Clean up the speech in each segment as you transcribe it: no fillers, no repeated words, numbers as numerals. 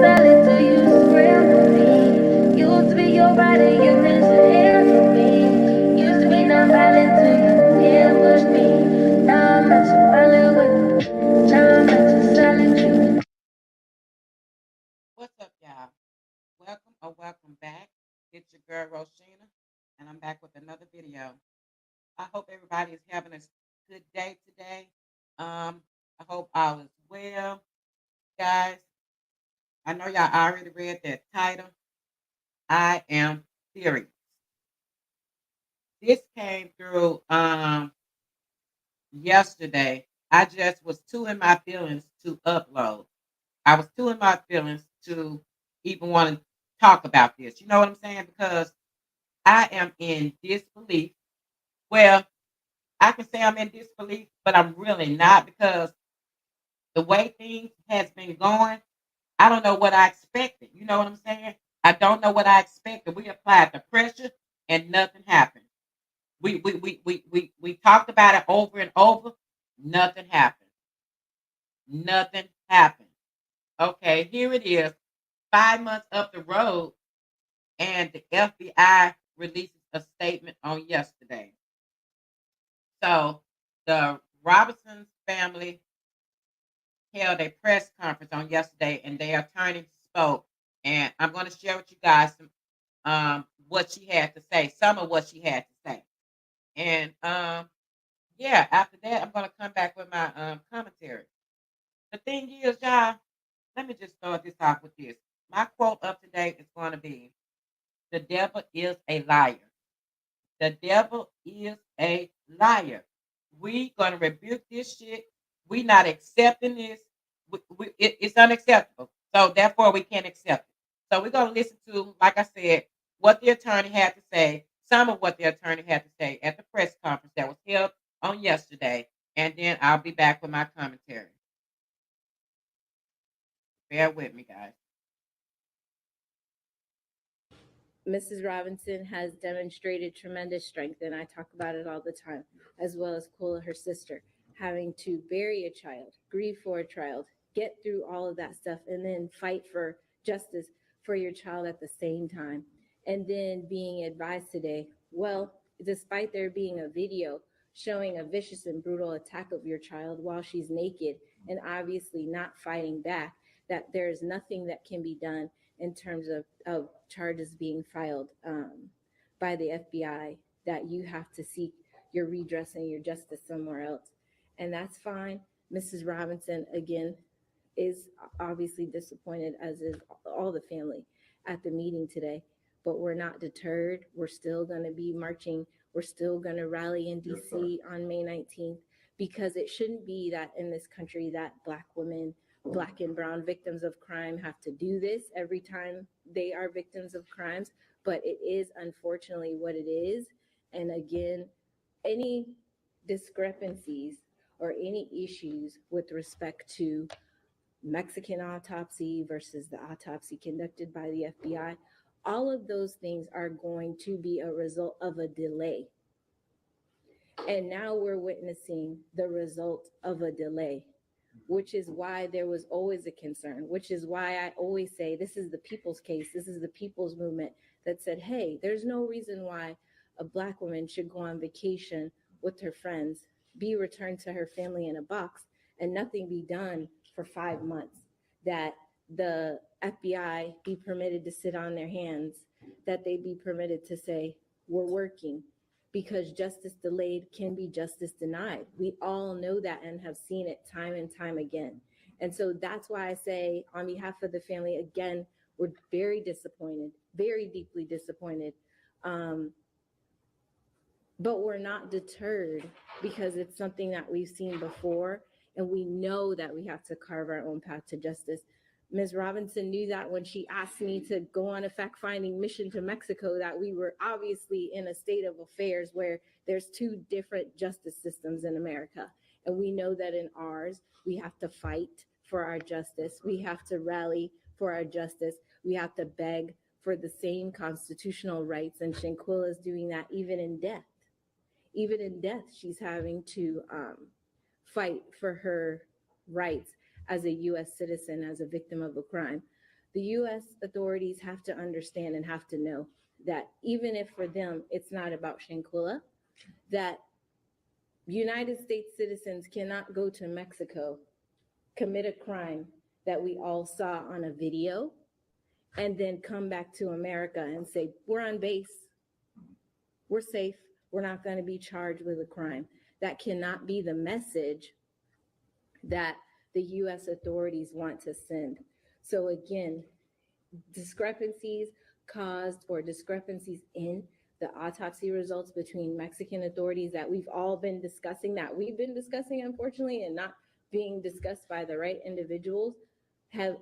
sell it to you, scramble me. Used to be your body, you mishandle me. Used to be non-violent till you ambush me. Now I'm at your wallet with, now I'm at your selling you. What's up, y'all? Welcome or welcome back. It's your girl Roshina, and I'm back with another video. I hope everybody is having a good day today. I hope all is well, guys. I know y'all already read that title. I am serious. This came through yesterday. I just was too in my feelings to upload. I was too in my feelings to even want to talk about this. You know what I'm saying? Because I am in disbelief. Well, I can say I'm in disbelief, but I'm really not because the way things has been going, I don't know what I expected. You know what I'm saying? I don't know what I expected. We applied the pressure and nothing happened. We talked about it over and over. Nothing happened. Nothing happened. Okay, here it is, 5 months up the road, and the FBI releases a statement on yesterday. So the Robinson's family held a press conference on yesterday, and their attorney spoke. And I'm going to share with you guys some what she had to say, some of what she had to say. And yeah, after that, I'm going to come back with my commentary. The thing is, y'all, let me just start this off with this. My quote of today is going to be: "The devil is a liar. The devil is a liar. We gonna rebuke this shit. We not accepting this. It's unacceptable. So therefore, we can't accept it. So we're gonna listen to, like I said, what the attorney had to say. Some of what the attorney had to say at the press conference that was held on yesterday, and then I'll be back with my commentary. Bear with me, guys. Mrs. Robinson has demonstrated tremendous strength, and I talk about it all the time, as well as Kula, her sister, having to bury a child, grieve for a child, get through all of that stuff, and then fight for justice for your child at the same time. And then being advised today, well, despite there being a video showing a vicious and brutal attack of your child while she's naked and obviously not fighting back, that there is nothing that can be done in terms of charges being filed by the FBI, that you have to seek your redress and your justice somewhere else. And that's fine. Mrs. Robinson, again, is obviously disappointed, as is all the family at the meeting today. But we're not deterred. We're still going to be marching. We're still going to rally in DC on May 19th, because it shouldn't be that in this country that Black women, Black and brown victims of crime have to do this every time they are victims of crimes. But it is unfortunately what it is. And again, any discrepancies or any issues with respect to Mexican autopsy versus the autopsy conducted by the FBI, all of those things are going to be a result of a delay. And now we're witnessing the result of a delay, which is why there was always a concern, which is why I always say this is the people's case. This is the people's movement that said, hey, there's no reason why a Black woman should go on vacation with her friends, be returned to her family in a box, and nothing be done for 5 months. That the FBI be permitted to sit on their hands, that they be permitted to say, we're working, because justice delayed can be justice denied. We all know that and have seen it time and time again. And so that's why I say, on behalf of the family, again, we're very disappointed, very deeply disappointed. Um, but we're not deterred, because it's something that we've seen before, and we know that we have to carve our own path to justice. Ms. Robinson knew that when she asked me to go on a fact-finding mission to Mexico, that we were obviously in a state of affairs where there's two different justice systems in America. And we know that in ours, we have to fight for our justice. We have to rally for our justice. We have to beg for the same constitutional rights. And Shanquella is doing that even in death. Even in death, she's having to fight for her rights as a U.S. citizen, as a victim of a crime. The US authorities have to understand and have to know that even if for them it's not about Shanquella, that United States citizens cannot go to Mexico, commit a crime that we all saw on a video, and then come back to America and say, we're on base, we're safe, we're not going to be charged with a crime. That cannot be the message that the US authorities want to send. So again, discrepancies caused or discrepancies in the autopsy results between Mexican authorities that we've all been discussing, that we've been discussing, unfortunately, and not being discussed by the right individuals, have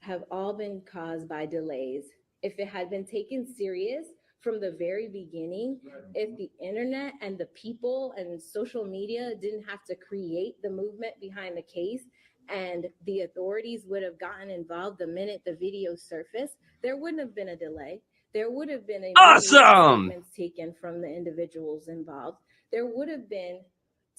have all been caused by delays. If it had been taken serious from the very beginning, if the internet and the people and social media didn't have to create the movement behind the case, and the authorities would have gotten involved the minute the video surfaced, there wouldn't have been a delay. There would have been immediate statements taken from the individuals involved. There would have been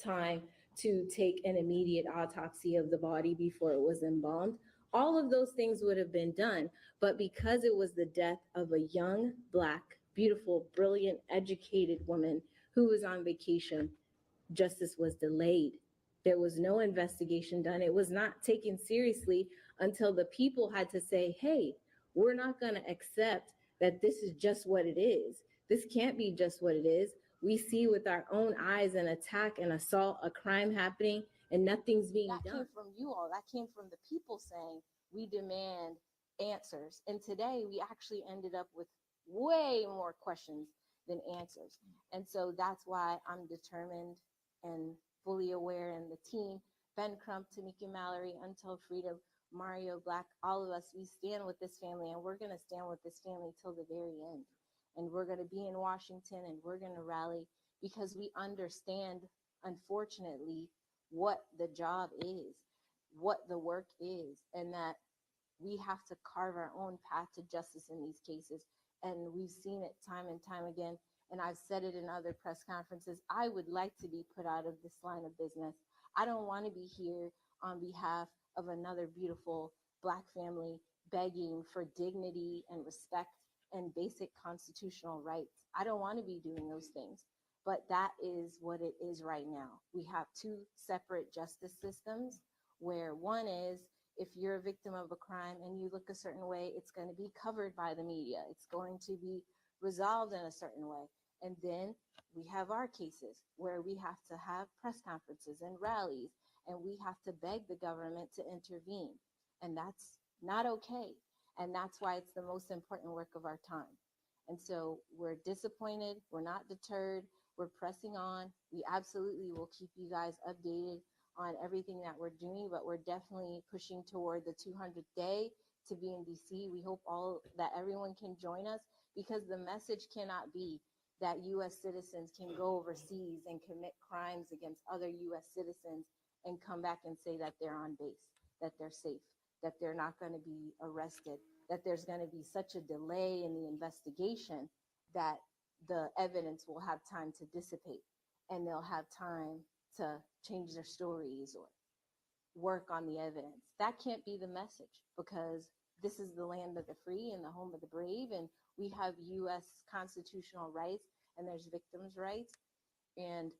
time to take an immediate autopsy of the body before it was embalmed. All of those things would have been done. But because it was the death of a young, Black, beautiful, brilliant, educated woman who was on vacation, justice was delayed. There was no investigation done. It was not taken seriously until the people had to say, hey, we're not going to accept that this is just what it is. This can't be just what it is. We see with our own eyes an attack, an assault, a crime happening, and nothing's being done. That came from you all. That came from the people saying, we demand answers. And today we actually ended up with way more questions than answers. And so that's why I'm determined and fully aware, and the team, Ben Crump, Tamika Mallory, Untold Freedom, Mario Black, all of us, we stand with this family, and we're going to stand with this family till the very end. And we're going to be in Washington, and we're going to rally because we understand, unfortunately, what the job is, what the work is, and that we have to carve our own path to justice in these cases. And we've seen it time and time again. And I've said it in other press conferences. I would like to be put out of this line of business. I don't want to be here on behalf of another beautiful Black family begging for dignity and respect and basic constitutional rights. I don't want to be doing those things. But that is what it is right now. We have two separate justice systems, where one is, if you're a victim of a crime and you look a certain way, it's going to be covered by the media. It's going to be resolved in a certain way. And then we have our cases where we have to have press conferences and rallies, and we have to beg the government to intervene. And that's not okay. And that's why it's the most important work of our time. And so we're disappointed. We're not deterred. We're pressing on. We absolutely will keep you guys updated on everything that we're doing, but we're definitely pushing toward the 200th day to be in DC. We hope that everyone can join us, because the message cannot be that U.S. citizens can go overseas and commit crimes against other U.S. citizens and come back and say that they're on base, that they're safe, that they're not going to be arrested, that there's going to be such a delay in the investigation that the evidence will have time to dissipate, and they'll have time to change their stories or work on the evidence. That can't be the message, because this is the land of the free and the home of the brave, and we have U.S. constitutional rights, and there's victims' rights, and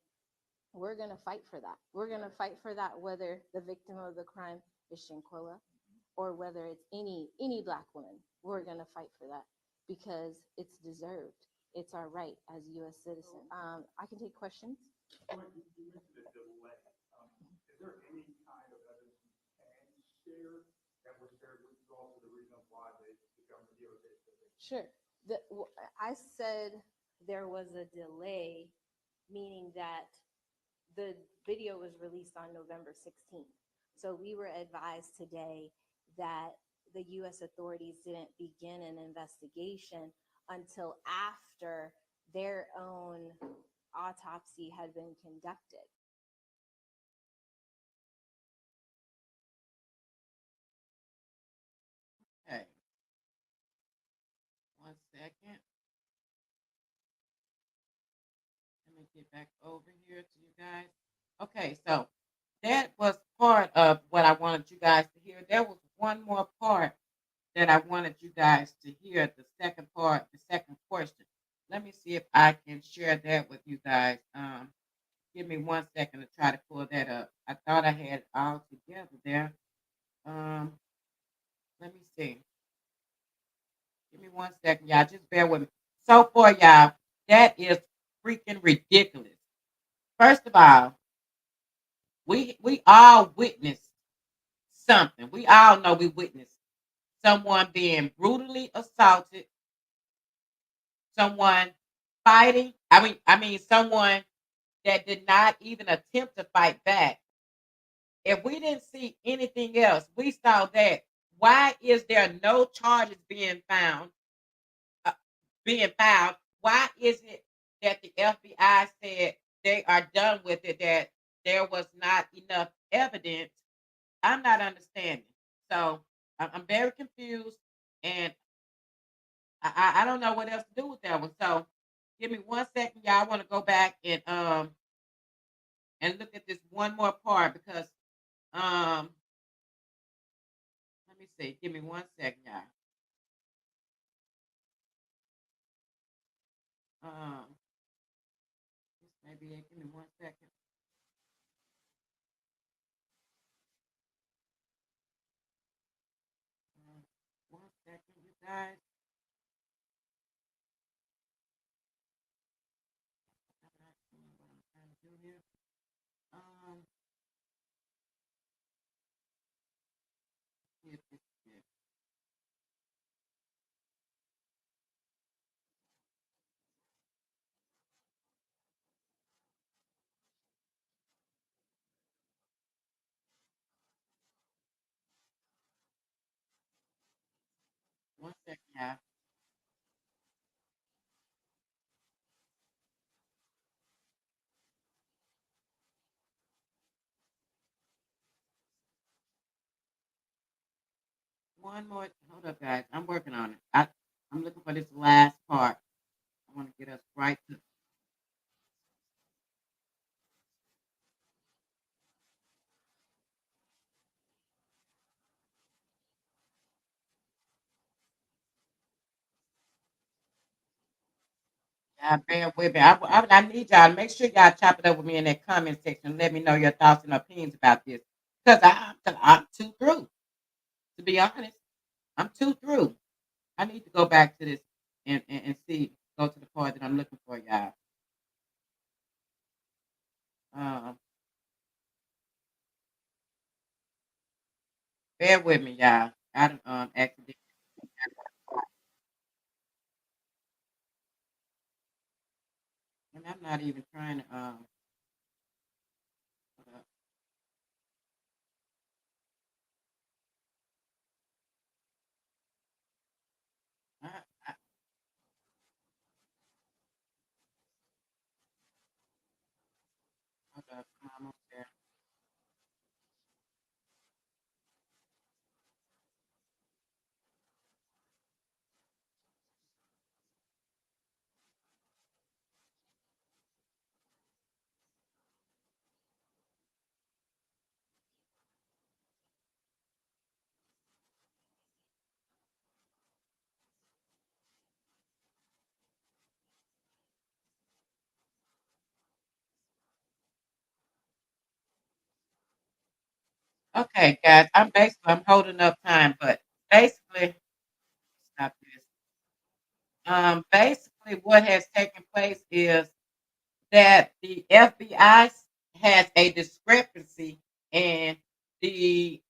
we're going to fight for that. We're going to fight for that, whether the victim of the crime is Shanquella or whether it's any Black woman. We're going to fight for that because it's deserved. It's our right as U.S. citizens. I can take questions. You mentioned a delay. Is there any kind of evidence you can share that was shared with you, also the reason why the government DOJ said they? Sure. I said there was a delay, meaning that the video was released on November 16th. So we were advised today that the U.S. authorities didn't begin an investigation until after their own autopsy had been conducted. Okay. 1 second. Let me get back over here to you guys. Okay, so that was part of what I wanted you guys to hear. There was one more part that I wanted you guys to hear. The second part, the second question. Let me see if I can share that with you guys. Give me 1 second to try to pull that up. I thought I had it all together there. Um, Let me see. Give me 1 second, y'all. Just bear with me. So far, y'all, that is freaking ridiculous. First of all, we all witnessed something. We all know we witnessed someone being brutally assaulted, someone fighting. I mean, someone that did not even attempt to fight back. If we didn't see anything else, we saw that. Why is there no charges uh, being filed? Why is it that the FBI said they are done with it? That there was not enough evidence. I'm not understanding. So I'm very confused, and I don't know what else to do with that one. So give me 1 second, y'all. I want to go back and look at this one more part because um let me see. Give me 1 second, y'all. Um, this may be it. Give me 1 second. 1 second, you guys. I'm not seeing what I'm trying to do here. Um, see if this is it. 1 second, y'all. One more. Hold up, guys. I'm working on it. I'm looking for this last part. I want to get us right to. Y'all bear with me. I need y'all to make sure y'all chop it up with me in that comment section. Let me know your thoughts and opinions about this. Because I'm too through. To be honest, I'm too through. I need to go back to this and see, go to the part that I'm looking for, y'all. Um, Bear with me, y'all. I done, accidentally. And I'm not even trying to, hold up. I, I, hold up. I'm almost there. Okay, guys. I'm holding up time, but basically, stop this. Basically, what has taken place is that the FBI has a discrepancy in the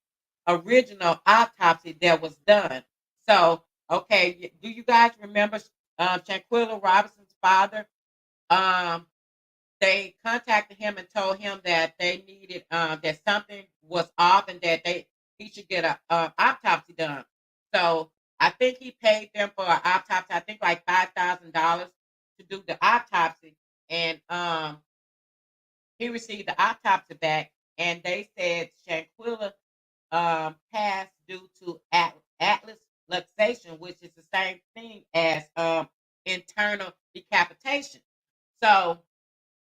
original autopsy that was done. So, okay, do you guys remember Shanquella Robinson's father? Um, they contacted him and told him that they needed that something was off and that he should get a autopsy done. So I think he paid them for an autopsy. I think like $5,000 to do the autopsy, and he received the autopsy back, and they said Shanquilla passed due to atlas luxation, which is the same thing as internal decapitation. So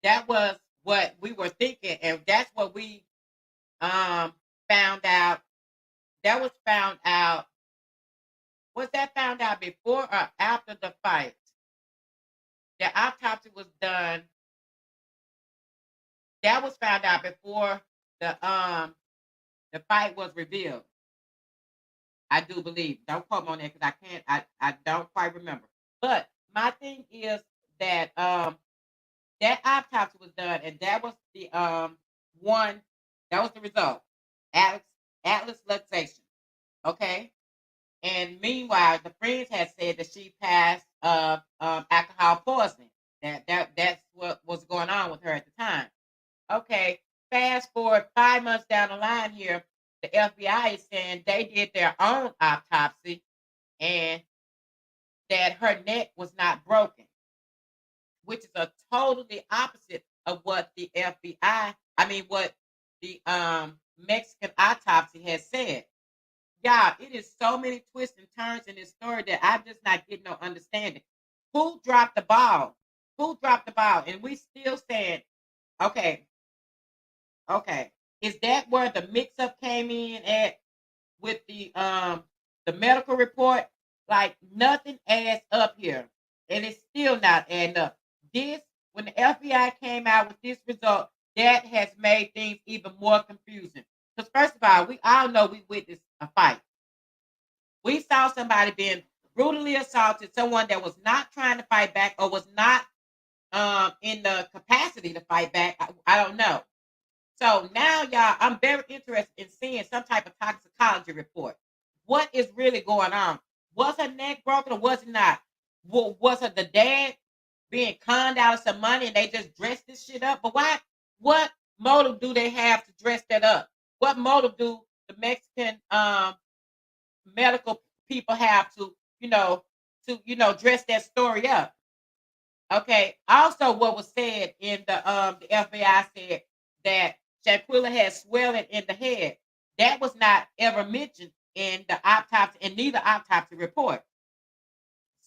that was what we were thinking, and that's what we um found out. That was found out Was that found out before or after the fight? The autopsy was done. That was found out before the fight was revealed. I do believe. Don't quote me on that because I can't. I don't quite remember. But my thing is that that autopsy was done, and that was the one. That was the result. Atlas Atlas luxation. Okay. And meanwhile, the friends had said that she passed alcohol poisoning. That's what was going on with her at the time. Okay, fast forward 5 months down the line here, the FBI is saying they did their own autopsy and that her neck was not broken, which is a totally opposite of what the what the Mexican autopsy has said. Yeah, it is so many twists and turns in this story that I'm just not getting no understanding. Who dropped the ball? Who dropped the ball? And we still saying, okay, okay. Is that where the mix up came in at with the medical report? Like nothing adds up here. And it's still not adding up. This when the FBI came out with this result, that has made things even more confusing. Because first of all, we all know we witnessed a fight. We saw somebody being brutally assaulted, someone that was not trying to fight back or was not in the capacity to fight back. I don't know. So now, y'all, I'm very interested in seeing some type of toxicology report. What is really going on? Was her neck broken or was it not? Was her the dad being conned out of some money and they just dressed this shit up? But why? What motive do they have to dress that up? What motive do the Mexican medical people have to, dress that story up? Okay. Also, what was said in the FBI said that Shanquella had swelling in the head. That was not ever mentioned in the autopsy, and neither autopsy report.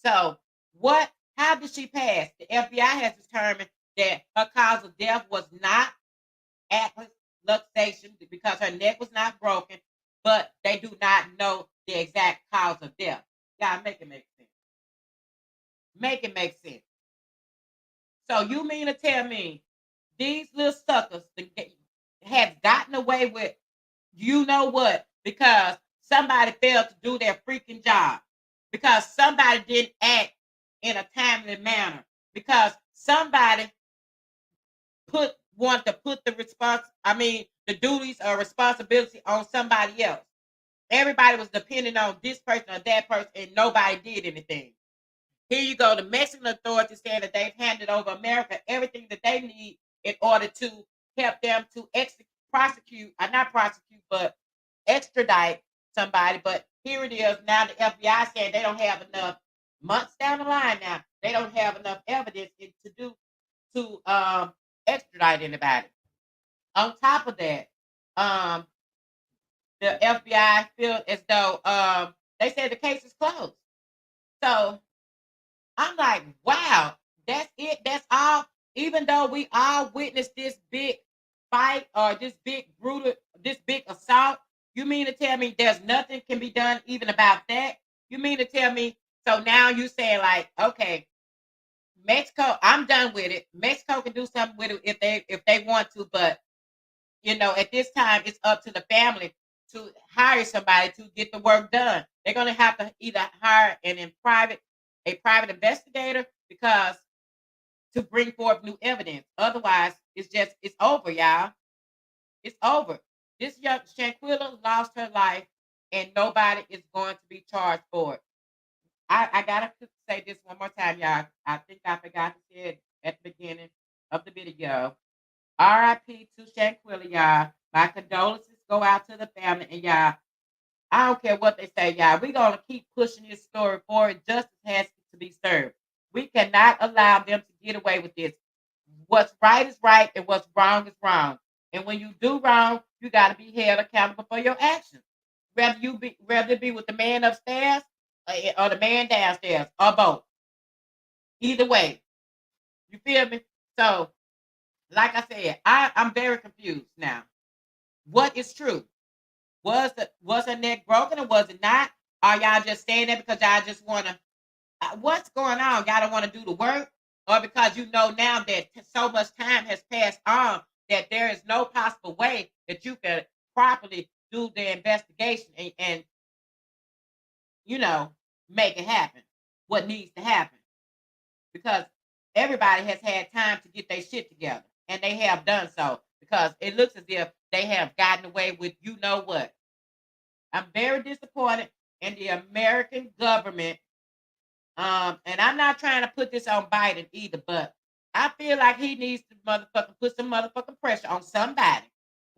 So, what? How did she pass? The FBI has determined that her cause of death was not atlas luxation because her neck was not broken, but they do not know the exact cause of death. God, make it make sense. Make it make sense. So you mean to tell me these little suckers has gotten away with you know what because somebody failed to do their freaking job, because somebody didn't act in a timely manner, because somebody want to put the duties or responsibility on somebody else. Everybody was depending on this person or that person, and nobody did anything. Here you go. The Mexican authorities saying that they've handed over America everything that they need in order to help them to not prosecute, but extradite somebody. But here it is. Now the FBI saying they don't have enough months down the line now. They don't have enough evidence to extradite anybody. On top of that, um, the FBI feel as though they said the case is closed. So I'm like, wow, that's it. That's all. Even though we all witnessed this big fight or this big assault, you mean to tell me there's nothing can be done even about that? You mean to tell me? So now you saying like, okay, Mexico, I'm done with it. Mexico can do something with it if they want to, but at this time, it's up to the family to hire somebody to get the work done. They're going to have to either hire a private investigator because to bring forth new evidence. Otherwise, it's over, y'all. It's over. This young Shanquella lost her life, and nobody is going to be charged for it. I gotta say this one more time, y'all. I think I forgot to say it at the beginning of the video. R.I.P. to Shanquella, y'all. My condolences go out to the family, and y'all, I don't care what they say, y'all. We're gonna keep pushing this story forward. Justice has to be served. We cannot allow them to get away with this. What's right is right, and what's wrong is wrong. And when you do wrong, you got to be held accountable for your actions. Whether it be with the man upstairs or the man downstairs, or both. Either way, you feel me? So like I said, I'm very confused now. What is true? Was her neck broken or was it not? Are y'all just saying that because y'all just want to? What's going on? Y'all don't want to do the work, or because you know now that so much time has passed on that there is no possible way that you can properly do the investigation and you know make it happen. What needs to happen? Because everybody has had time to get their shit together, and they have done so. Because it looks as if they have gotten away with you know what. I'm very disappointed in the American government. And I'm not trying to put this on Biden either, but I feel like he needs to motherfucking put some motherfucking pressure on somebody.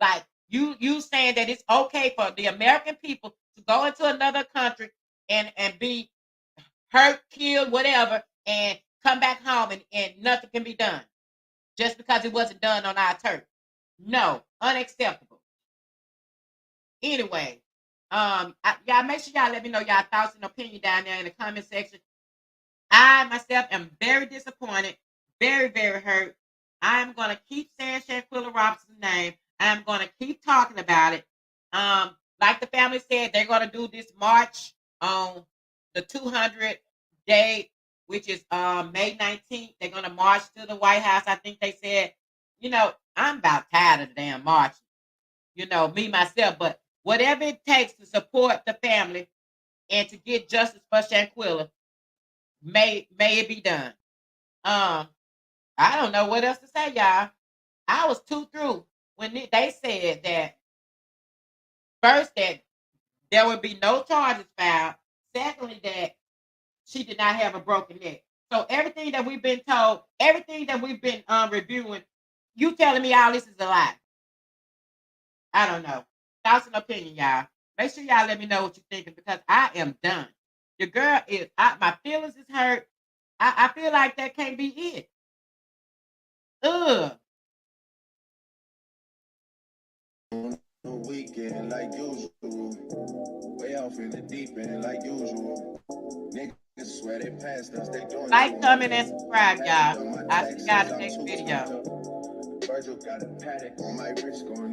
Like you saying that it's okay for the American people to go into another country and be hurt, killed, whatever, and come back home and nothing can be done just because it wasn't done on our turf. No, unacceptable. Anyway, y'all make sure y'all let me know y'all thoughts and opinion down there in the comment section. I myself am very disappointed, very, very hurt. I'm gonna keep saying Shanquella Robinson's name. I'm gonna keep talking about it. Like the family said, they're gonna do this march on the 200 day, which is May 19th. They're gonna march to the White House. I think they said, I'm about tired of the damn march. Me myself, but whatever it takes to support the family and to get justice for Shanquella, may it be done. Um, I don't know what else to say, y'all. I was too through when they said that first that there would be no charges filed. Secondly, that she did not have a broken neck. So everything that we've been told, everything that we've been reviewing, you telling me all this is a lie. I don't know. Thoughts and opinion, y'all. Make sure y'all let me know what you're thinking because I am done. Your girl is, my feelings is hurt. I feel like that can't be it. Ugh. Weekend like usual. Way off in the deep end like usual. Niggas swear they passed us, they doing Like, too comment, much. and subscribe, y'all. On my I'll see taxes, y'all in the I'm next too video. turned up. Virgil got a paddock on my wrist going